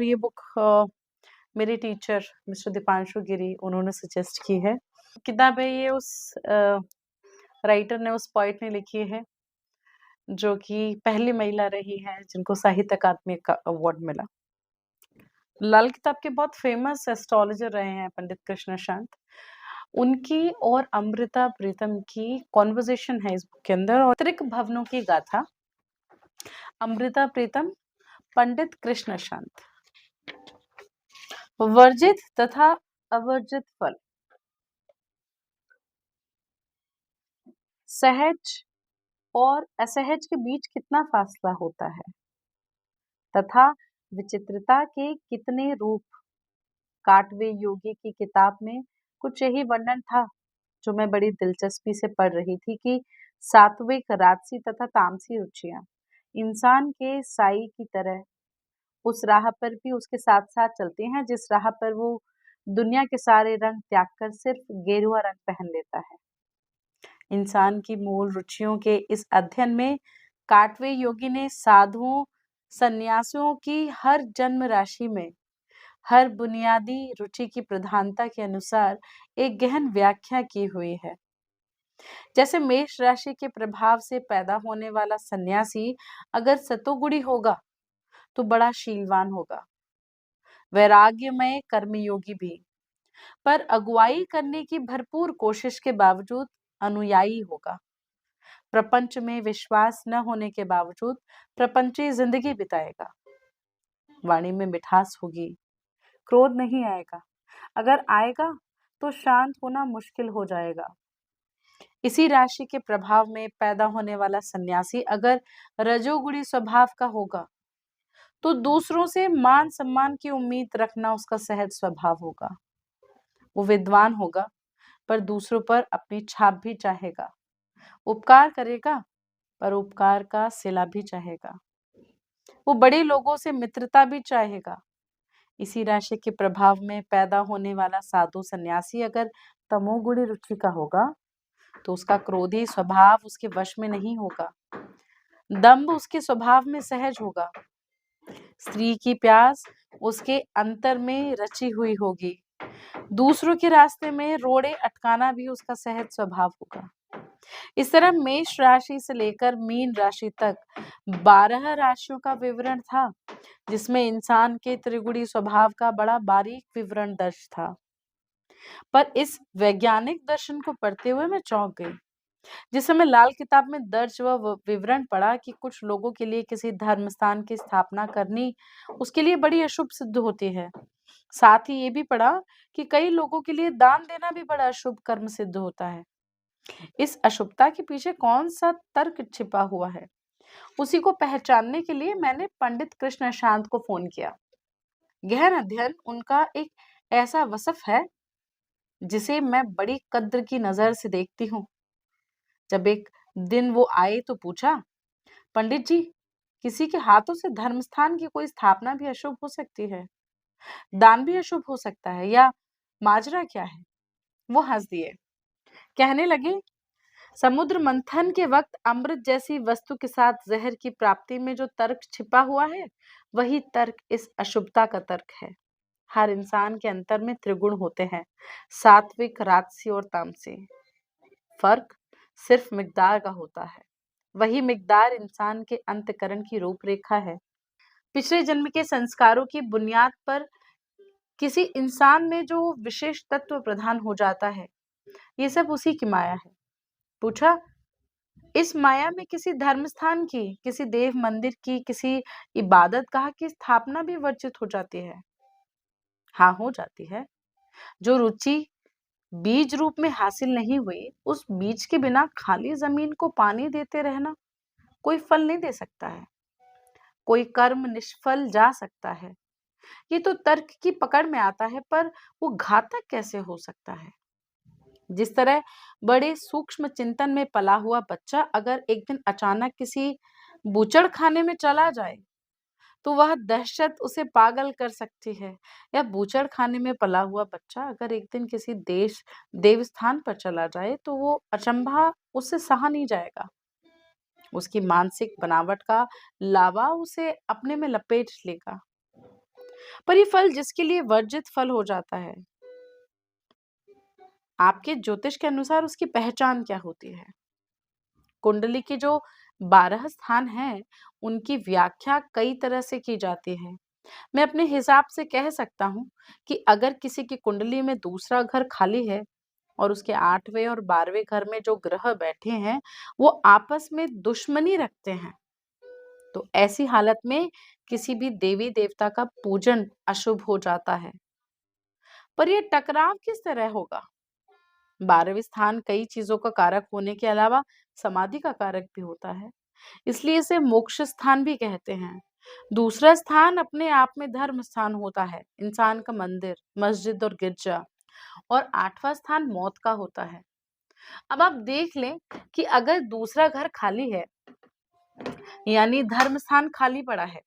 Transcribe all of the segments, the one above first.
ये बुक मेरे teacher mister Deepanshu गिरी उन्होंने सजेस्ट की है। किताब है ये उस राइटर ने, उस पोएट ने लिखी है जो कि पहली महिला रही है जिनको साहित्य अकादमी का अवार्ड मिला। लाल किताब के बहुत फेमस एस्ट्रोलॉजर रहे हैं पंडित कृष्ण शांत। उनकी और अमृता प्रीतम की कॉन्वर्सेशन है इस बुक के अंदर। और त्रिक भवनों की गाथा, अमृता प्रीतम, पंडित कृष्ण शांत। वर्जित तथा अवर्जित फल, सहज और असहज के बीच कितना फासला होता है तथा विचित्रता के कितने रूप। काटवे योगी की किताब में कुछ यही वर्णन था जो मैं बड़ी दिलचस्पी से पढ़ रही थी कि सात्विक, राजसी तथा तामसी रुचियां इंसान के साई की तरह उस राह पर भी उसके साथ साथ चलती हैं जिस राह पर वो दुनिया के सारे रंग त्याग कर सिर्फ गेरुआ रंग पहन लेता है। इंसान की मूल रुचियों के इस अध्ययन में काटवे योगी ने साधुओं, सन्यासियों की हर जन्म राशि में हर बुनियादी रुचि की प्रधानता के अनुसार एक गहन व्याख्या की हुई है। जैसे मेष राशि के प्रभाव से पैदा होने वाला सन्यासी अगर सतोगुणी होगा तो बड़ा शीलवान होगा, वैराग्यमय कर्मयोगी भी, पर अगुवाई करने की भरपूर कोशिश के बावजूद अनुयायी होगा। प्रपंच में विश्वास न होने के बावजूद प्रपंची जिंदगी बिताएगा। वाणी में मिठास होगी, क्रोध नहीं आएगा, अगर आएगा तो शांत होना मुश्किल हो जाएगा। इसी राशि के प्रभाव में पैदा होने वाला सन्यासी अगर रजोगुणी स्वभाव का होगा तो दूसरों से मान सम्मान की उम्मीद रखना उसका सहज स्वभाव होगा। वो विद्वान होगा पर दूसरों पर अपनी छाप भी चाहेगा, उपकार करेगा पर उपकार का सिला भी चाहेगा, वो बड़े लोगों से मित्रता भी चाहेगा। इसी राशि के प्रभाव में पैदा होने वाला साधु सन्यासी अगर तमोगुणी रुचि का होगा तो उसका क्रोधी स्वभाव उसके वश में नहीं होगा, दंभ उसके स्वभाव में सहज होगा, स्त्री की प्यास उसके अंतर में रची हुई होगी, दूसरों के रास्ते में रोड़े अटकाना भी उसका सहज स्वभाव होगा। इस तरह मेष राशि से लेकर मीन राशि तक 12 राशियों का विवरण था जिसमें इंसान के त्रिगुणी स्वभाव का बड़ा बारीक विवरण दर्ज था। पर इस वैज्ञानिक दर्शन को पढ़ते हुए मैं चौंक गई। जिस समय लाल किताब में दर्ज वह विवरण पढ़ा कि कुछ लोगों के लिए किसी धर्म स्थान की स्थापना करनी उसके लिए बड़ी अशुभ सिद्ध होती है, साथ ही ये भी पढ़ा कि कई लोगों के लिए दान देना भी बड़ा अशुभ कर्म सिद्ध होता है। इस अशुभता के पीछे कौन सा तर्क छिपा हुआ है, उसी को पहचानने के लिए मैंने पंडित कृष्ण शांत को फोन किया। गहन अध्ययन उनका एक ऐसा वसफ है जिसे मैं बड़ी कद्र की नजर से देखती हूँ। जब एक दिन वो आए तो पूछा, पंडित जी, किसी के हाथों से धर्म स्थान की कोई स्थापना भी अशुभ हो सकती है, दान भी अशुभ हो सकता है, या माजरा क्या है? वो हंस दिए, कहने लगे, समुद्र मंथन के वक्त अमृत जैसी वस्तु के साथ जहर की प्राप्ति में जो तर्क छिपा हुआ है वही तर्क इस अशुभता का तर्क है। हर इंसान के अंतर में त्रिगुण होते हैं, सात्विक, राजसी और तामसी। फर्क सिर्फ मिकदार का होता है, वही मिकदार इंसान के अंतःकरण की रूपरेखा है। पिछले जन्म के संस्कारों की बुनियाद पर किसी इंसान में जो विशेष तत्व प्रधान हो जाता है, ये सब उसी की माया है। पूछा, इस माया में किसी धर्म स्थान की, किसी देव मंदिर की, किसी इबादत गाह की स्थापना भी वर्जित हो जाती है? हाँ, हो जाती है। जो रुचि बीज रूप में हासिल नहीं हुई, उस बीज के बिना खाली जमीन को पानी देते रहना कोई फल नहीं दे सकता है। कोई कर्म निष्फल जा सकता है, ये तो तर्क की पकड़ में आता है, पर वो घातक कैसे हो सकता है? जिस तरह बड़े सूक्ष्म चिंतन में पला हुआ बच्चा अगर एक दिन अचानक किसी बूचड़ खाने में चला जाए तो वह दहशत उसे पागल कर सकती है, या बूचड़ खाने में पला हुआ बच्चा अगर एक दिन किसी देश देवस्थान पर चला जाए तो वो अचंभा उससे सहा नहीं जाएगा। उसकी मानसिक बनावट का लावा उसे अपने में लपेट लेगा। पर ये फल जिसके लिए वर्जित फल हो जाता है, आपके ज्योतिष के अनुसार उसकी पहचान क्या होती है? कुंडली के जो 12 स्थान हैं, उनकी व्याख्या कई तरह से की जाती है। मैं अपने हिसाब से कह सकता हूँ कि अगर किसी की कुंडली में दूसरा घर खाली है और उसके 8वें और 12वें घर में जो ग्रह बैठे हैं, वो आपस में दुश्मनी रखते हैं, तो ऐसी हालत में किसी भी देवी देवता का पूजन अशुभ हो जाता है। पर ये टकराव किस तरह होगा? 12वें स्थान कई चीजों का कारक होने के अलावा समाधि का कारक भी होता है, इसलिए इसे मोक्ष स्थान भी कहते हैं। दूसरा स्थान अपने आप में धर्म स्थान होता है, इंसान का मंदिर, मस्जिद और गिरजा। और 8वां स्थान मौत का होता है। अब आप देख लें कि अगर दूसरा घर खाली है, यानी धर्म स्थान खाली पड़ा है,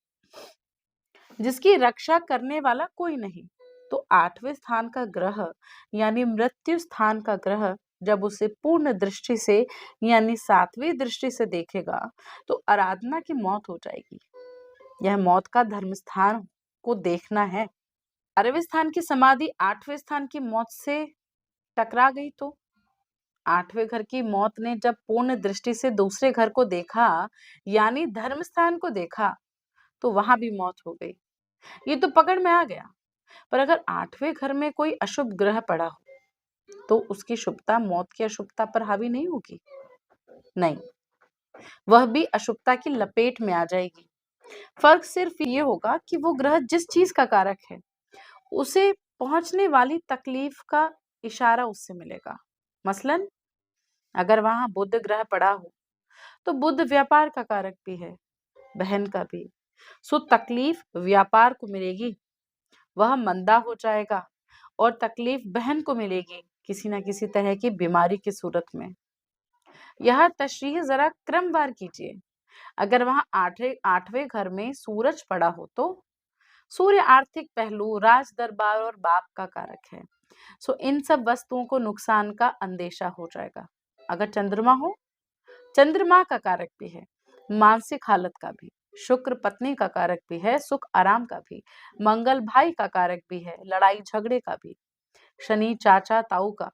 जिसकी रक्षा करने वाला कोई नहीं, तो 8वें स्थान का ग्रह यानी मृत्यु स्थान का ग्रह जब उसे पूर्ण दृष्टि से यानी 7वीं दृष्टि से देखेगा, तो आराधना की मौत हो जाएगी। यह मौत का धर्म स्थान को देखना है। 12वें स्थान की समाधि 8वें स्थान की मौत से टकरा गई, तो 8वें घर की मौत ने जब पूर्ण दृष्टि से दूसरे घर को देखा, यानी धर्म स्थान को देखा, तो वहां भी मौत हो गई। ये तो पकड़ में आ गया। पर अगर 8वें घर में कोई अशुभ ग्रह पड़ा हो, तो उसकी शुभता मौत की अशुभता पर हावी नहीं होगी। नहीं, वह भी अशुभता की लपेट में आ जाएगी। फर्क सिर्फ ये होगा कि वो ग्रह जिस चीज का कारक है, उसे पहुंचने वाली तकलीफ का इशारा उससे मिलेगा। मसलन अगर वहां बुध ग्रह पड़ा हो, तो बुध व्यापार का कारक भी है, बहन का भी। सो तकलीफ व्यापार को मिलेगी, वह मंदा हो जाएगा, और तकलीफ बहन को मिलेगी किसी ना किसी तरह की बीमारी की सूरत में। यह तशरीह जरा क्रमवार कीजिए। अगर वहां 8वें घर में सूरज पड़ा हो, तो सूर्य आर्थिक पहलू, राज दरबार और बाप का कारक है। सो इन सब वस्तुओं को नुकसान का अंदेशा हो जाएगा। अगर चंद्रमा हो, चंद्रमा का कारक भी है, मानसिक हालत का भी। शुक्र पत्नी का कारक भी है, सुख आराम का भी। मंगल भाई का कारक भी है, लड़ाई झगड़े का भी। शनि चाचा ताऊ का,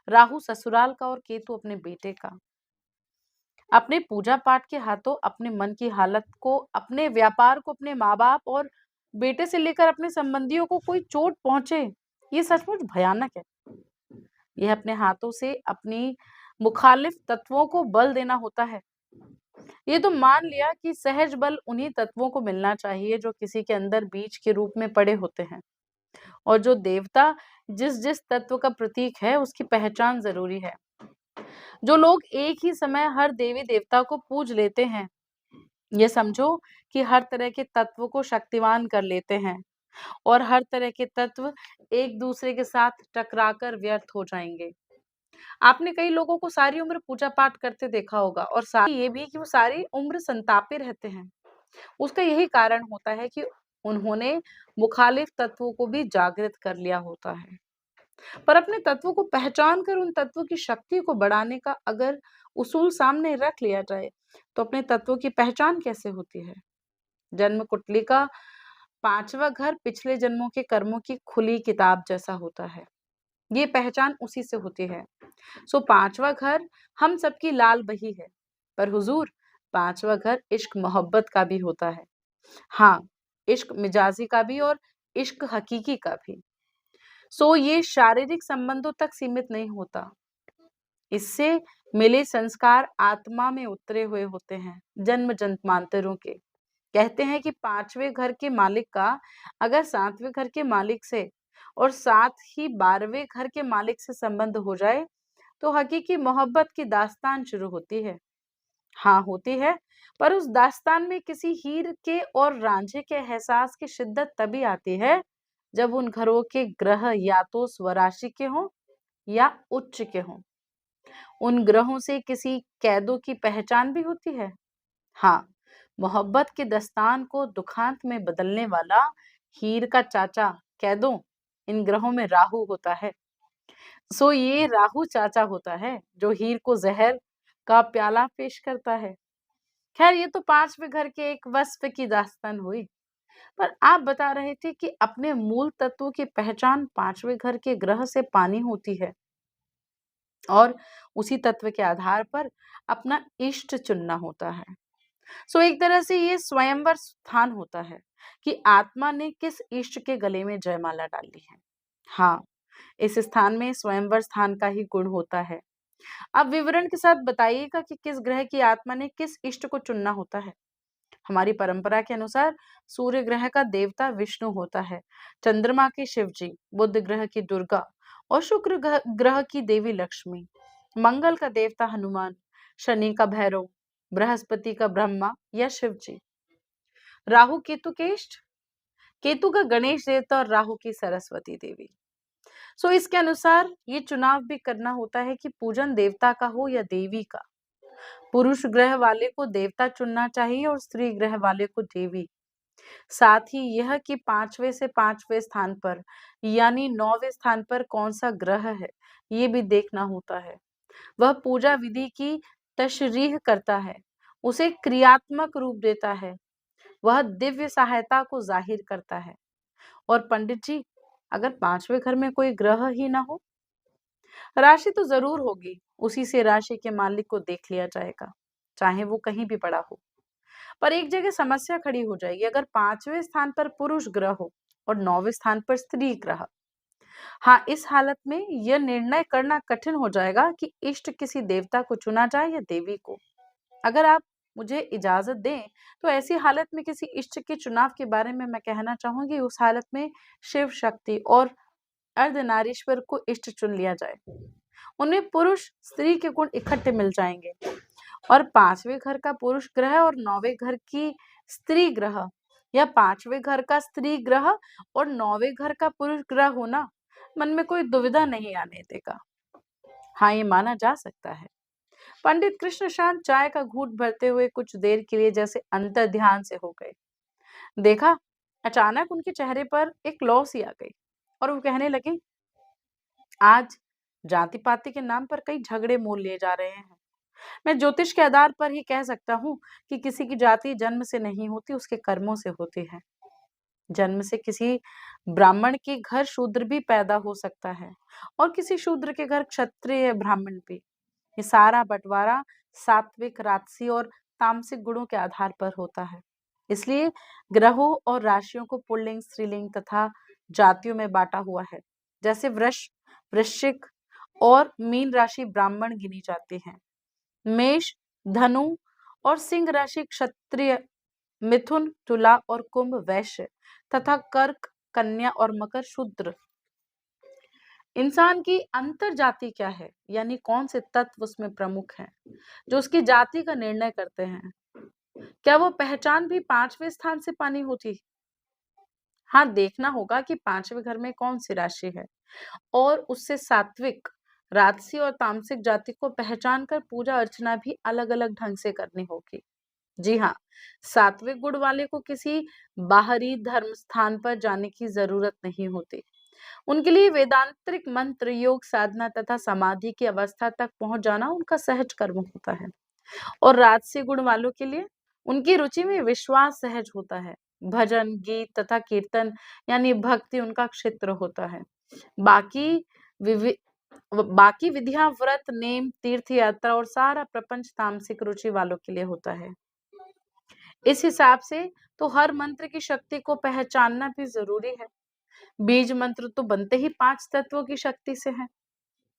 राहु ससुराल का और केतु अपने बेटे का। अपने पूजा पाठ के हाथों अपने मन की हालत को, अपने व्यापार को, अपने माँ बाप और बेटे से लेकर अपने संबंधियों को कोई चोट पहुंचे, ये सचमुच भयानक है। यह अपने हाथों से अपनी मुखालिफ तत्वों को बल देना होता है। ये तो मान लिया कि सहज बल उन्हीं तत्वों को मिलना चाहिए जो किसी के अंदर बीज के रूप में पड़े होते हैं, और जो देवता जिस जिस तत्व का प्रतीक है, उसकी पहचान जरूरी है। जो लोग एक ही समय हर देवी देवता को पूज लेते हैं, ये समझो कि हर तरह के तत्व को शक्तिवान कर लेते हैं, और हर तरह के तत्व एक दूसरे के साथ टकराकर व्यर्थ हो जाएंगे। आपने कई लोगों को सारी उम्र पूजा पाठ करते देखा होगा, और साथ ही ये भी कि वो सारी उम्र संतापे रहते हैं। उसका यही कारण होता है कि उन्होंने मुखालिफ तत्वों को भी जागृत कर लिया होता है। पर अपने तत्वों को पहचान कर उन तत्वों की शक्ति को बढ़ाने का अगर उसूल सामने रख लिया जाए, तो अपने तत्वों की पहचान कैसे होती है? जन्म कुंडली का 5वां घर पिछले जन्मों के कर्मों की खुली किताब जैसा होता है। ये पहचान उसी से होती है। सो 5वां घर हम सबकी लाल बही है, पर हुजूर 5वां घर इश्क मोहब्बत का भी होता है। हाँ, इश्क मिजाजी का भी और इश्क हकीकी का भी। सो ये शारीरिक संबंधों तक सीमित नहीं होता। इससे मिले संस्कार आत्मा में उतरे हुए होते हैं, जन्म जन्मांतरों के। कहते हैं कि 5वें घर के मालिक का अगर 7वें घर के मालिक से और साथ ही 12वें घर के मालिक से संबंध हो जाए, तो हकीकी मोहब्बत की दास्तान शुरू होती है। हाँ, होती है, पर उस दास्तान में किसी हीर के और रांझे के एहसास की शिद्दत तभी आती है, जब उन घरों के ग्रह या तो स्वराशि के हों या उच्च के हों। उन ग्रहों से किसी कैदों की पहचान भी होती है। हाँ, मोहब्बत के दस्तान को दुखांत में बदलने वाला हीर का चाचा कैदों इन ग्रहों में राहु होता है। सो ये राहु चाचा होता है जो हीर को जहर का प्याला पेश करता है। खैर, ये तो 5वें घर के एक वस्फ की दास्तान हुई। पर आप बता रहे थे कि अपने मूल तत्वों की पहचान पांचवें घर के ग्रह से पानी होती है और उसी तत्व के आधार पर अपना इष्ट चुनना होता है। सो एक तरह से ये स्वयंवर स्थान होता है कि आत्मा ने किस इष्ट के गले में जयमाला डाली है। हाँ, इस स्थान में स्वयंवर स्थान का ही गुण होता है। अब विवरण के साथ बताइएगा कि किस ग्रह की आत्मा ने किस इष्ट को चुनना होता है। हमारी परंपरा के अनुसार सूर्य ग्रह का देवता विष्णु होता है, चंद्रमा के शिव जी, बुध ग्रह की दुर्गा और शुक्र ग्रह की देवी लक्ष्मी, मंगल का देवता हनुमान, शनि का भैरव, बृहस्पति का ब्रह्मा या शिव जी, राहु केतु के इष्ट, केतु का गणेश देवता और राहु की सरस्वती देवी। सो इसके अनुसार ये चुनाव भी करना होता है कि पूजन देवता का हो या देवी का। पुरुष ग्रह वाले को देवता चुनना चाहिए और स्त्री ग्रह वाले को देवी। साथ ही यह कि पांचवें से पांचवें स्थान पर यानी नौवें स्थान पर कौन सा ग्रह है, ये भी देखना होता है। वह पूजा विधि की तशरीह करता है, उसे क्रियात्मक रूप देता है, वह दिव्य सहायता को जाहिर करता है। और पंडित जी, अगर पांचवें घर में कोई ग्रह ही ना हो, राशि तो जरूर होगी, उसी से राशि के मालिक को देख लिया जाएगा, चाहे वो कहीं भी पड़ा हो। पर एक जगह समस्या खड़ी हो जाएगी, अगर पांचवें स्थान पर पुरुष ग्रह हो और नौवें स्थान पर स्त्री ग्रह। हाँ, इस हालत में यह निर्णय करना कठिन हो जाएगा कि इष्ट किसी देवता को चुना जाए या देवी को। अगर आप मुझे इजाजत दें तो ऐसी हालत में किसी इष्ट के चुनाव के बारे में मैं कहना चाहूंगी। उस हालत में शिव शक्ति और अर्धनारीश्वर को इष्ट चुन लिया जाए। उनमें पुरुष स्त्री के गुण इकट्ठे मिल जाएंगे और पांचवें घर का पुरुष ग्रह और नौवें घर की स्त्री ग्रह या पांचवें घर का स्त्री ग्रह और नौवें घर का पुरुष ग्रह होना मन में कोई दुविधा नहीं आने देगा। हाँ, ये माना जा सकता है। पंडित कृष्णशांत चाय का घूंट भरते हुए कुछ देर के लिए जैसे अंतर ध्यान से हो गए। देखा, अचानक उनके चेहरे पर एक लौ सी आ गई और वो कहने लगे, आज जाति पाति के नाम पर कई झगड़े मोल लिए जा रहे हैं। मैं ज्योतिष के आधार पर ही कह सकता हूँ कि किसी की जाति जन्म से नहीं होती, उसके कर्मों से होती है। जन्म से किसी ब्राह्मण के घर शूद्र भी पैदा हो सकता है और किसी शूद्र के घर क्षत्रिय या ब्राह्मण भी। ये सारा बंटवारा सात्विक, राजसी और तामसिक गुणों के आधार पर होता है। इसलिए ग्रहों और राशियों को पुल्लिंग, स्त्रीलिंग तथा जातियों में बांटा हुआ है। जैसे वृष, वृश्चिक और मीन राशि ब्राह्मण गिनी जाती है, मेष, धनु और सिंह राशि क्षत्रिय, मिथुन, तुला और कुंभ वैश्य तथा कर्क, कन्या और मकर शूद्र। इंसान की अंतर जाति क्या है, यानी कौन से तत्व उसमें प्रमुख हैं जो उसकी जाति का निर्णय करते हैं? क्या वो पहचान भी पांचवें स्थान से पानी होती? हाँ, देखना होगा कि पांचवें घर में कौन सी राशि है और उससे सात्विक, राजसी और तामसिक जाति को पहचान कर पूजा अर्चना भी अलग अलग ढंग से करनी होगी। जी हाँ, सात्विक गुण वाले को किसी बाहरी धर्म स्थान पर जाने की जरूरत नहीं होती। उनके लिए वेदांतरिक मंत्र, योग साधना तथा समाधि की अवस्था तक पहुंच जाना उनका सहज कर्म होता है। और राजसी गुण वालों के लिए उनकी रुचि में विश्वास सहज होता है। भजन, गीत तथा कीर्तन यानी भक्ति उनका क्षेत्र होता है। बाकी विवि बाकी विधियां, व्रत, नेम, तीर्थ यात्रा और सारा प्रपंच तामसिक रुचि वालों के लिए होता है। इस हिसाब से तो हर मंत्र की शक्ति को पहचानना भी जरूरी है। बीज मंत्र तो बनते ही 5 तत्वों की शक्ति से है।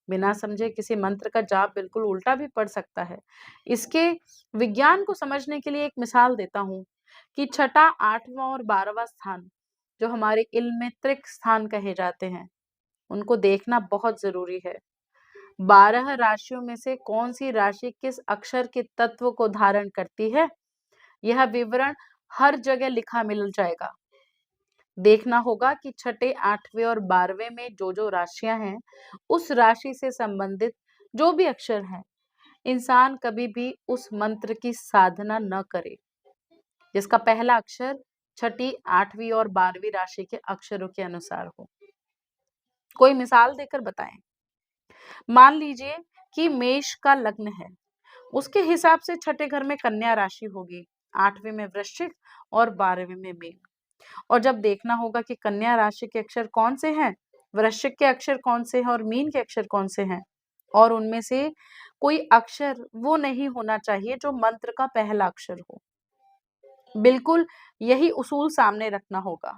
बिना समझे किसी मंत्र का जाप बिल्कुल उल्टा भी पड़ सकता है। इसके विज्ञान को समझने के लिए एक मिसाल देता हूँ कि छठा, 8वां और 12वां स्थान जो हमारे इल्म में त्रिक स्थान कहे जाते हैं, उनको देखना बहुत जरूरी है। 12 राशियों में से कौन सी राशि किस अक्षर के तत्व को धारण करती है, यह विवरण हर जगह लिखा मिल जाएगा। देखना होगा कि छठे, 8वें और 12वें में जो जो राशियां हैं, उस राशि से संबंधित जो भी अक्षर हैं, इंसान कभी भी उस मंत्र की साधना न करे जिसका पहला अक्षर छठी, 8वीं और 12वीं राशि के अक्षरों के अनुसार हो। कोई मिसाल देकर बताएं। मान लीजिए कि मेष का लग्न है, उसके हिसाब से छठे घर में कन्या राशि होगी, 8वें में वृश्चिक और 12वें में मीन। और जब देखना होगा कि कन्या राशि के अक्षर कौन से हैं, वृश्चिक के अक्षर कौन से हैं और मीन के अक्षर कौन से हैं, और उनमें से कोई अक्षर वो नहीं होना चाहिए जो मंत्र का पहला अक्षर हो। बिल्कुल यही उसूल सामने रखना होगा।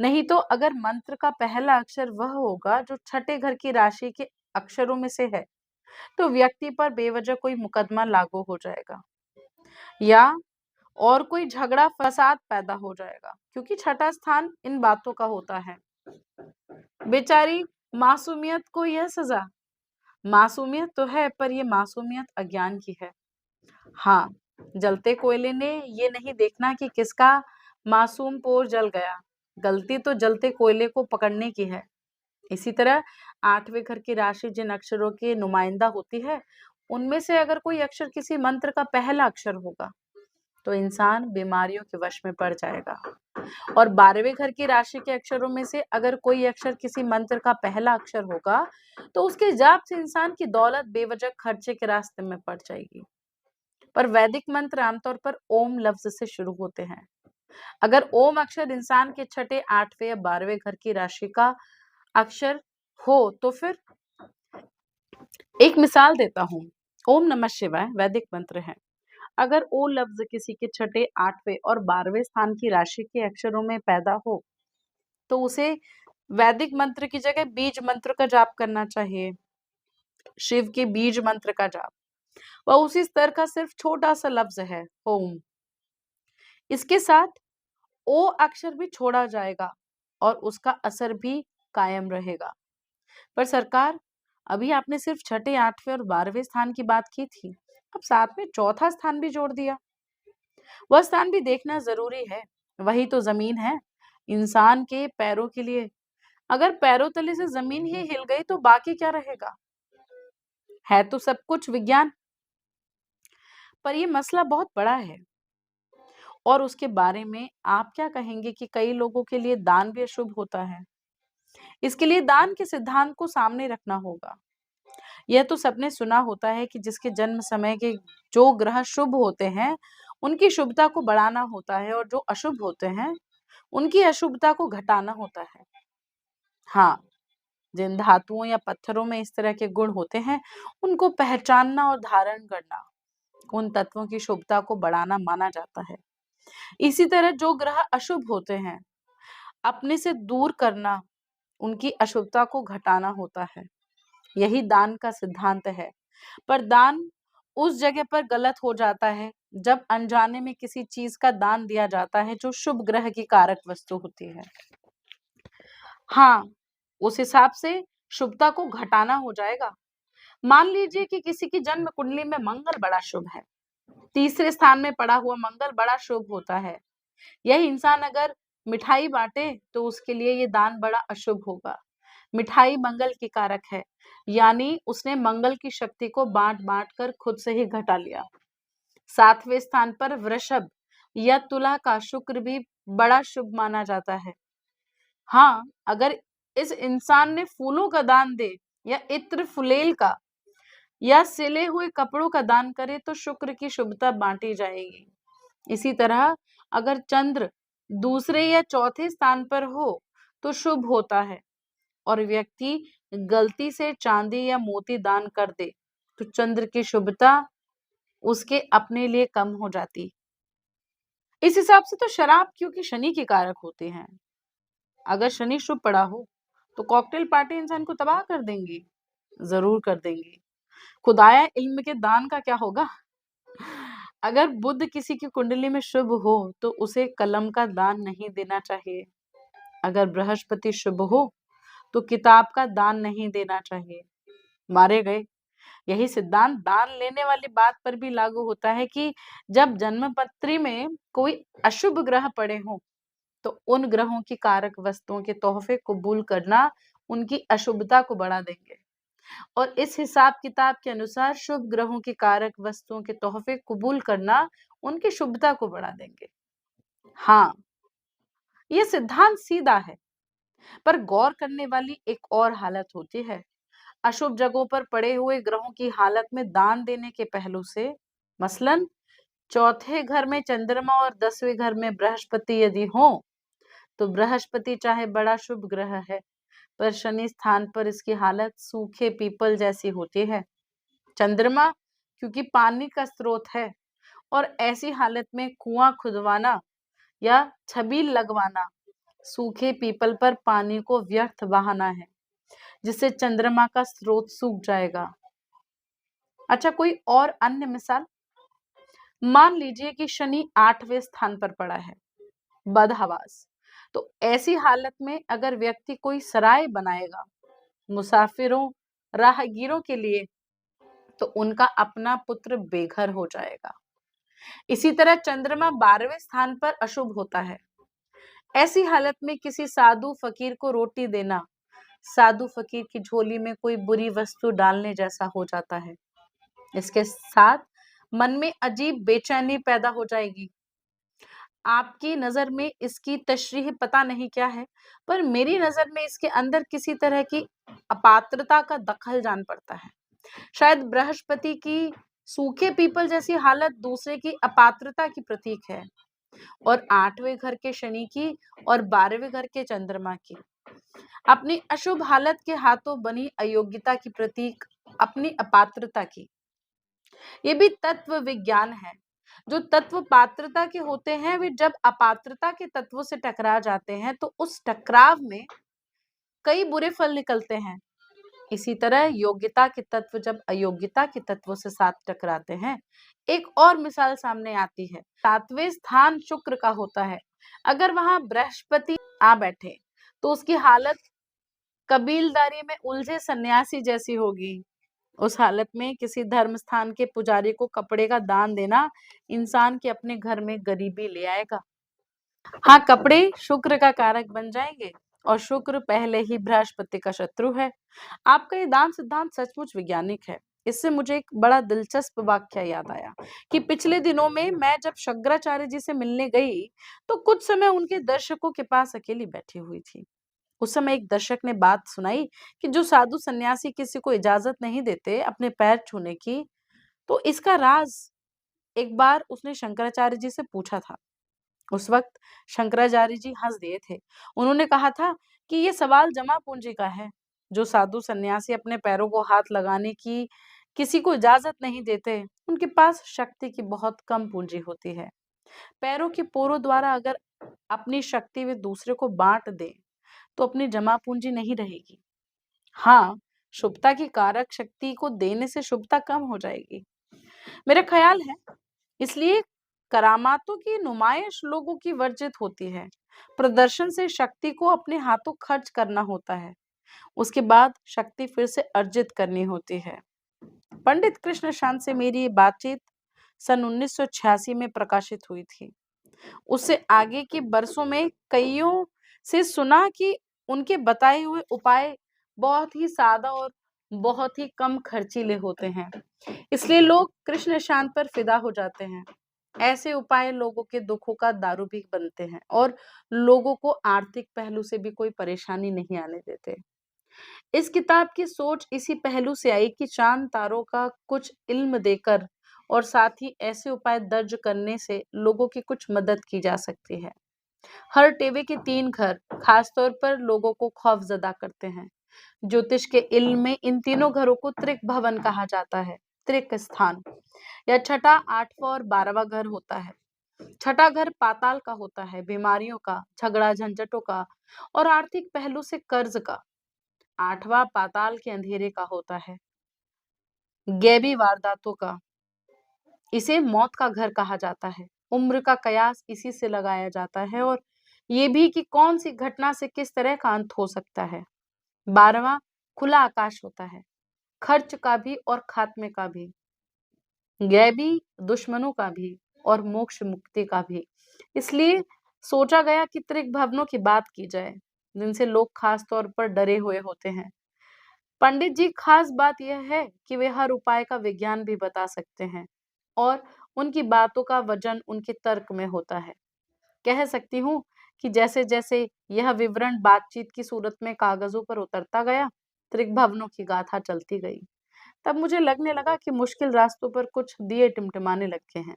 नहीं तो अगर मंत्र का पहला अक्षर वह होगा जो छठे घर की राशि के अक्षरों में से है, तो व्यक्ति पर बेवजह कोई मुकदमा लागू हो जाएगा या और कोई झगड़ा फसाद पैदा हो जाएगा, क्योंकि छठा स्थान इन बातों का होता है। बेचारी मासूमियत को यह सजा। मासूमियत तो है, पर ये मासूमियत अज्ञान की है। हाँ, जलते कोयले ने ये नहीं देखना कि किसका मासूम पोर जल गया। गलती तो जलते कोयले को पकड़ने की है। इसी तरह 8वें घर की राशि जिन अक्षरों की नुमाइंदा होती है, उनमें से अगर कोई अक्षर किसी मंत्र का पहला अक्षर होगा, तो इंसान बीमारियों के वश में पड़ जाएगा। और 12वें घर की राशि के अक्षरों में से अगर कोई अक्षर किसी मंत्र का पहला अक्षर होगा, तो उसके जाप से इंसान की दौलत बेवजह खर्चे के रास्ते में पड़ जाएगी। पर वैदिक मंत्र आमतौर पर ओम लफ्ज से शुरू होते हैं। अगर ओम अक्षर इंसान के छठे, 8वें या 12वें घर की राशि का अक्षर हो, तो फिर एक मिसाल देता हूँ। ओम नमः शिवाय वैदिक मंत्र है। अगर ओ लफ्ज किसी के छठे, 8वें और 12वें स्थान की राशि के अक्षरों में पैदा हो, तो उसे वैदिक मंत्र की जगह बीज मंत्र का जाप करना चाहिए। शिव के बीज मंत्र का जाप, वह उसी स्तर का सिर्फ छोटा सा लफ्ज है, ओम। इसके साथ ओ अक्षर भी छोड़ा जाएगा और उसका असर भी कायम रहेगा। पर सरकार, अभी आपने सिर्फ छठे, 8वें और 12वें स्थान की बात की थी, अब साथ में चौथा स्थान भी जोड़ दिया। वह स्थान भी देखना जरूरी है। वही तो जमीन है इंसान के पैरों के लिए। अगर पैरों तले से जमीन ही हिल गई तो बाकी क्या रहेगा? है तो सब कुछ विज्ञान, पर यह मसला बहुत बड़ा है। और उसके बारे में आप क्या कहेंगे कि कई लोगों के लिए दान भी अशुभ होता है। इसके लिए दान के सिद्धांत को सामने रखना होगा। यह तो सबने सुना होता है कि जिसके जन्म समय के जो ग्रह शुभ होते हैं, उनकी शुभता को बढ़ाना होता है, और जो अशुभ होते हैं, उनकी अशुभता को घटाना होता है। हाँ, जिन धातुओं या पत्थरों में इस तरह के गुण होते हैं, उनको पहचानना और धारण करना उन तत्वों की शुभता को बढ़ाना माना जाता है। इसी तरह जो ग्रह अशुभ होते हैं, अपने से दूर करना उनकी अशुभता को घटाना होता है। यही दान का सिद्धांत है। पर दान उस जगह पर गलत हो जाता है जब अनजाने में किसी चीज का दान दिया जाता है जो शुभ ग्रह की कारक वस्तु होती है। हाँ, उस हिसाब से शुभता को घटाना हो जाएगा। मान लीजिए कि किसी की जन्म कुंडली में मंगल बड़ा शुभ है। तीसरे स्थान में पड़ा हुआ मंगल बड़ा शुभ होता है। यही इंसान अगर मिठाई बांटे तो उसके लिए ये दान बड़ा अशुभ होगा। मिठाई मंगल की कारक है, यानी उसने मंगल की शक्ति को बांट बांट कर खुद से ही घटा लिया। 7वें स्थान पर वृषभ या तुला का शुक्र भी बड़ा शुभ माना जाता है। हाँ, अगर इस इंसान ने फूलों का दान दे या इत्र फुलेल का या सिले हुए कपड़ों का दान करे तो शुक्र की शुभता बांटी जाएगी। इसी तरह अगर चंद्र दूसरे या चौथे स्थान पर हो तो शुभ होता है, और व्यक्ति गलती से चांदी या मोती दान कर दे तो चंद्र की शुभता उसके अपने लिए कम हो जाती। इस हिसाब से तो शराब, क्योंकि शनि की कारक होते हैं, अगर शनि शुभ पड़ा हो तो कॉकटेल पार्टी इंसान को तबाह कर देंगी, जरूर कर देंगी। खुदाया इल्म के दान का क्या होगा? अगर बुध किसी की कुंडली में शुभ हो तो उसे कलम का दान नहीं देना चाहिए। अगर बृहस्पति शुभ हो तो किताब का दान नहीं देना चाहिए। मारे गए। यही सिद्धांत दान लेने वाली बात पर भी लागू होता है कि जब जन्म पत्री में कोई अशुभ ग्रह पड़े हों, तो उन ग्रहों की कारक वस्तुओं के तोहफे कबूल करना उनकी अशुभता को बढ़ा देंगे, और इस हिसाब किताब के अनुसार शुभ ग्रहों की कारक वस्तुओं के तोहफे कबूल करना उनकी शुभता को बढ़ा देंगे। हाँ, यह सिद्धांत सीधा है, पर गौर करने वाली एक और हालत होती है। अशुभ जगहों पर पड़े हुए ग्रहों की हालत में दान देने के पहलू से, मसलन चौथे घर में चंद्रमा और 10वें घर में बृहस्पति यदि हो, तो बृहस्पति चाहे बड़ा शुभ ग्रह है, पर शनि स्थान पर इसकी हालत सूखे पीपल जैसी होती है। चंद्रमा क्योंकि पानी का स्रोत है और ऐसी हालत में कुआं खुदवाना या छबील लगवाना सूखे पीपल पर पानी को व्यर्थ बहाना है, जिससे चंद्रमा का स्रोत सूख जाएगा। अच्छा, कोई और अन्य मिसाल? मान लीजिए कि शनि 8वें स्थान पर पड़ा है, बदहवास। तो ऐसी हालत में अगर व्यक्ति कोई सराय बनाएगा मुसाफिरों, राहगीरों के लिए, तो उनका अपना पुत्र बेघर हो जाएगा। इसी तरह चंद्रमा 12वें स्थान पर अशुभ होता है। ऐसी हालत में किसी साधु फकीर को रोटी देना साधु फकीर की झोली में कोई बुरी वस्तु डालने जैसा हो जाता है। इसके साथ मन में अजीब बेचैनी पैदा हो जाएगी। आपकी नजर में इसकी तशरीह पता नहीं क्या है, पर मेरी नजर में इसके अंदर किसी तरह की अपात्रता का दखल जान पड़ता है। शायद बृहस्पति की सूखे पीपल जैसी हालत दूसरे की अपात्रता की प्रतीक है, और 8वें घर के शनि की और 12वें घर के चंद्रमा की अपनी अशुभ हालत के हाथों बनी अयोग्यता की प्रतीक अपनी अपात्रता की। ये भी तत्व विज्ञान है। जो तत्व पात्रता के होते हैं वे जब अपात्रता के तत्वों से टकरा जाते हैं तो उस टकराव में कई बुरे फल निकलते हैं। इसी तरह योग्यता के तत्व जब अयोग्यता के तत्वों से साथ टकराते हैं। एक और मिसाल सामने आती है। 7वें स्थान शुक्र का होता है। अगर वहां बृहस्पति आ बैठे तो उसकी हालत कबीलदारी में उलझे सन्यासी जैसी होगी। उस हालत में किसी धर्म स्थान के पुजारी को कपड़े का दान देना इंसान के अपने घर में गरीबी ले आएगा। हाँ, कपड़े शुक्र का कारक बन जाएंगे और शुक्र पहले ही बृहस्पति का शत्रु है। आपका ये दान सिद्धांत सचमुच वैज्ञानिक है। इससे मुझे एक बड़ा दिलचस्प वाक्य याद आया कि पिछले दिनों में मैं जब शंकराचार्य जी से मिलने गई तो कुछ समय उनके दर्शकों के पास अकेली बैठी हुई थी। उस समय एक दर्शक ने बात सुनाई कि जो साधु सन्यासी किसी को इजाजत नहीं देते अपने पैर छूने की, तो इसका राज एक बार उसने शंकराचार्य जी से पूछा था। उस वक्त शंकराचार्य जी हंस दिए थे। उन्होंने कहा था कि ये सवाल जमा पूंजी का है। जो साधु सन्यासी अपने पैरों को हाथ लगाने की किसी को इजाजत नहीं देते, उनके पास शक्ति की बहुत कम पूंजी होती है। पैरों के पोरों द्वारा अगर अपनी शक्ति वे दूसरे को बांट दे तो अपनी जमा पूंजी नहीं रहेगी। हाँ, शुभता की कारक शक्ति को देने से शुभता कम हो जाएगी, मेरा ख्याल है। इसलिए करामातों की नुमाइश लोगों की वर्जित होती है। प्रदर्शन से शक्ति को अपने हाथों खर्च करना होता है, उसके बाद शक्ति फिर से अर्जित करनी होती है। पंडित कृष्ण शांत से मेरी बातचीत सन 1986 में प्रकाशित हुई थी। उससे आगे के बरसों में कईयों से सुना कि उनके बताए हुए उपाय बहुत ही सादा और बहुत ही कम खर्चीले होते हैं, इसलिए लोग कृष्ण शांत पर फिदा हो जाते हैं। ऐसे उपाय लोगों के दुखों का दारू भी बनते हैं और लोगों को आर्थिक पहलू से भी कोई परेशानी नहीं आने देते। इस किताब की सोच इसी पहलू से आई कि चांद तारों का कुछ इल्म देकर और साथ ही ऐसे उपाय दर्ज करने से लोगों की कुछ मदद की जा सकती है। हर टेवे के 3 घर खासतौर पर लोगों को खौफजदा करते हैं। ज्योतिष के इल्म में इन तीनों घरों को त्रिक भवन कहा जाता है। त्रिक स्थान या छठा, 8वां और 12वां घर होता है। छठा घर पाताल का होता है, बीमारियों का, झगड़ा झंझटों का और आर्थिक पहलू से कर्ज का। 8वां पाताल के अंधेरे का होता है, गैबी वारदातों का। इसे मौत का घर कहा जाता है। उम्र का कयास इसी से लगाया जाता है और ये भी कि कौन सी घटना से किस तरह का अंत हो सकता है। 12वां खुला आकाश होता है, खर्च का भी और खात्मे का भी, गैबी दुश्मनों का भी और मोक्ष मुक्ति का भी। इसलिए सोचा गया कि त्रिक भवनों की बात की जाए, जिनसे लोग खास तौर पर डरे हुए होते हैं। पंडित जी खास बात यह है कि वे हर उपाय का विज्ञान भी बता सकते हैं और उनकी बातों का वजन उनके तर्क में होता है। कह सकती हूँ कि जैसे जैसे यह विवरण बातचीत की सूरत में कागजों पर उतरता गया, त्रिक भवनों की गाथा चलती गई। तब मुझे लगने लगा कि मुश्किल रास्तों पर कुछ दिए टिमटिमाने लगे हैं।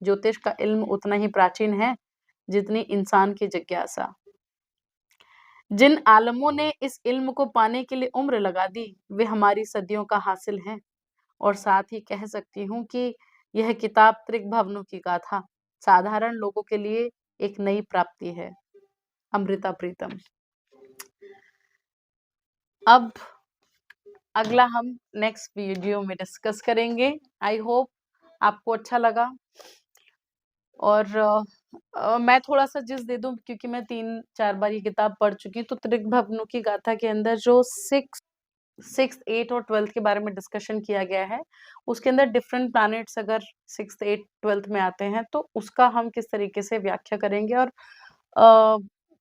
ज्योतिष का इल्म उतना ही प्राचीन है जितनी इंसान की जिज्ञासा। जिन आलमों ने इस इल्म को पाने के लिए उम्र लगा दी, वे हमारी सदियों का हासिल हैं। और साथ ही कह सकती हूँ कि यह किताब त्रिभुवनों की गाथा साधारण लोगों के लिए एक नई प्राप्ति है। अमृता प्रीतम। अब अगला हम नेक्स्ट वीडियो में डिस्कस करेंगे। आई होप आपको अच्छा लगा। और मैं थोड़ा-सा जिस दे दूँ, क्योंकि मैं 3-4 बार ये किताब पढ़ चुकी हूँ, तो त्रिभुवनों की गाथा के अंदर जो 6th, 8th और 12th के बारे में डिस्कशन किया गया है, उसके अंदर डिफरेंट प्लैनेट्स अगर 6th, 8th, 12th में आते हैं, तो उसका हम किस तरीके से व्याख्या करेंगे और अ,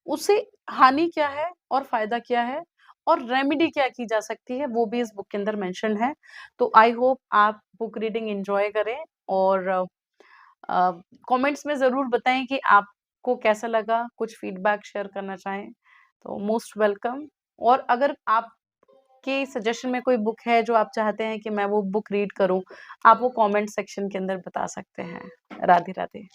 उससे हानि क्या है और फ़ायदा क्या है और रेमेडी क्या की जा सकती है, वो भी इस बुक के अंदर मेंशन है। तो आई होप आप बुक रीडिंग एन्जॉय करें और कमेंट्स में ज़रूर बताएँ कि आपको कैसा लगा, कुछ फीडबैक शेयर करना चाहें, तो मोस्ट वेलकम। और अगर आपके सजेशन में कोई बुक है जो आप चाहते हैं कि मैं वो बुक रीड करूँ, आप वो कमेंट सेक्शन के अंदर बता सकते हैं। राधे-राधे।